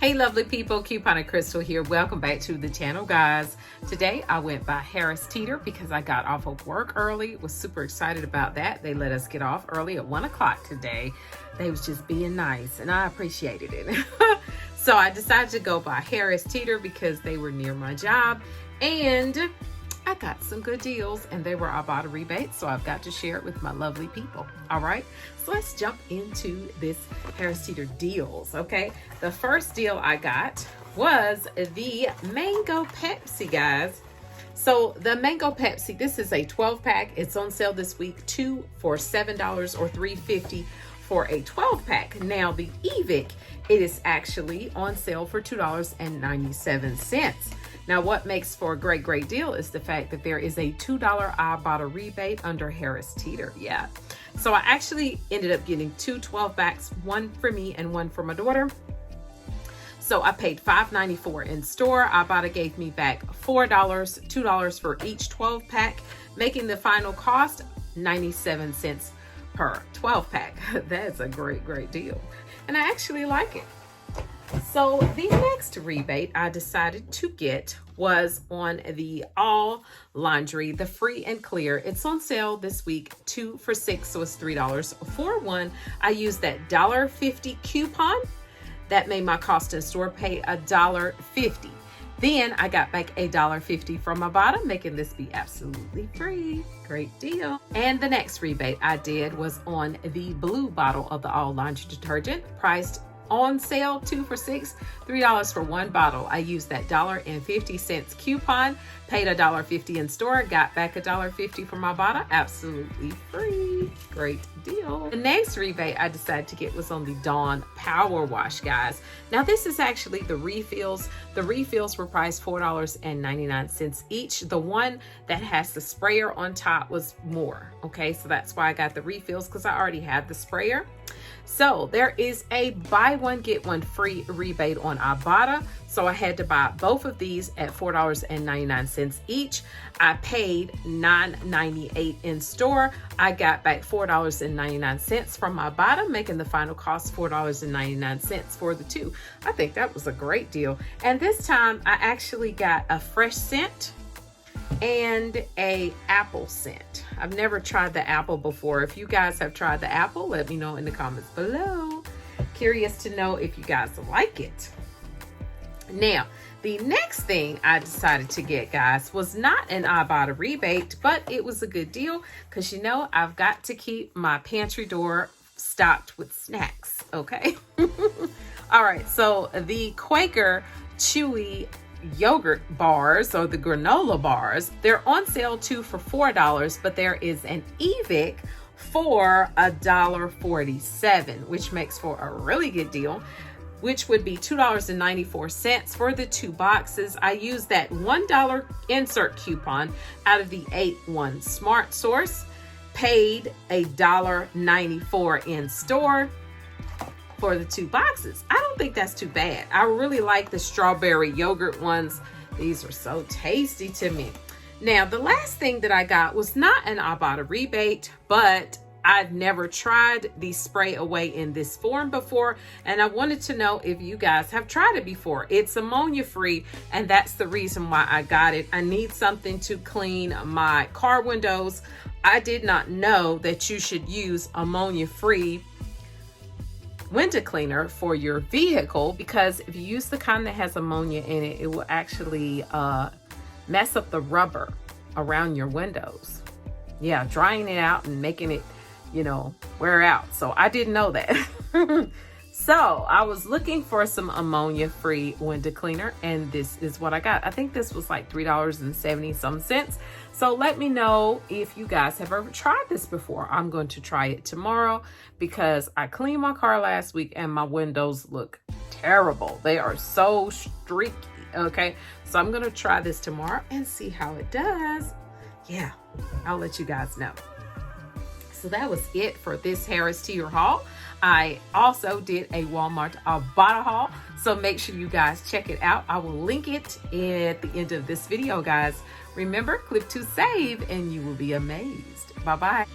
Hey lovely people, Coupon and Crystal here. Welcome back to the channel, guys. Today I went by Harris Teeter because I got off of work early. Was super excited about that. They let us get off early at 1 o'clock today. They was just being nice and I appreciated it. So I decided to go by Harris Teeter because they were near my job and I got some good deals and they were Ibotta rebates, so I've got to share it with my lovely people. All right, so let's jump into this Harris Teeter deals. Okay, the first deal I got was the Mango Pepsi, guys. So the Mango Pepsi, this is a 12-pack. It's on sale this week, 2 for $7 or $3.50 for a 12-pack. Now the EVIC, it is actually on sale for $2.97. Now, what makes for a great deal is the fact that there is a $2 Ibotta rebate under Harris Teeter. Yeah. So I actually ended up getting 2 12-packs, one for me and one for my daughter. So I paid $5.94 in store. Ibotta gave me back $4, $2 for each 12-pack, making the final cost 97 cents per 12-pack. That's a great deal. And I actually like it. So the next rebate I decided to get was on the all laundry, the free and clear. It's on sale this week, 2 for $6, so it's $3 for one. I used that $1.50 coupon. That made my cost in store pay $1.50. Then I got back $1.50 from Ibotta, making this be absolutely free. Great deal. And the next rebate I did was on the blue bottle of the all laundry detergent, priced on sale, 2 for $6, $3 for one bottle. I used that $1.50 coupon, paid $1.50 in store, got back $1.50 from Ibotta, absolutely free. Great deal. The next rebate I decided to get was on the Dawn Power Wash, guys. Now this is actually the refills. The refills were priced $4.99 each. The one that has the sprayer on top was more. Okay, so that's why I got the refills, because I already had the sprayer. So there is a buy one get one free rebate on Ibotta. So I had to buy both of these at $4.99 each. I paid $9.98 in store. I got back $4.99 from Ibotta, making the final cost $4.99 for the two. I think that was a great deal. And this time I actually got a fresh scent and a apple scent. I've never tried the apple before. If you guys have tried the apple, let me know in the comments below. Curious to know if you guys like it. Now, the next thing I decided to get, guys, was not an Ibotta rebate, but it was a good deal because, you know, I've got to keep my pantry door stocked with snacks, okay? All right, so the Quaker Chewy yogurt bars, or the granola bars, they're on sale 2 for $4, but there is an EVIC for $1.47, which makes for a really good deal, which would be $2.94 for the 2 boxes. I used that $1 insert coupon out of the 8-1 Smart Source, paid $1.94 in store for the 2 boxes. I don't think that's too bad. I really like the strawberry yogurt ones. These are so tasty to me. Now, the last thing that I got was not an Ibotta rebate, but I've never tried the spray away in this form before, and I wanted to know if you guys have tried it before. It's ammonia free, and that's the reason why I got it. I need something to clean my car windows. I did not know that you should use ammonia free window cleaner for your vehicle, because if you use the kind that has ammonia in it, it will actually mess up the rubber around your windows. Yeah, drying it out and making it, you know, wear out. So I didn't know that. So I was looking for some ammonia free window cleaner, and this is what I got. I think this was like $3.70 some cents. So let me know if you guys have ever tried this before. I'm going to try it tomorrow because I cleaned my car last week and my windows look terrible. They are so streaky. Okay, so I'm going to try this tomorrow and see how it does. Yeah, I'll let you guys know. So that was it for this Harris Teeter haul. I also did a Walmart Ibotta haul, so make sure you guys check it out. I will link it at the end of this video, guys. Remember, click to save and you will be amazed. Bye-bye.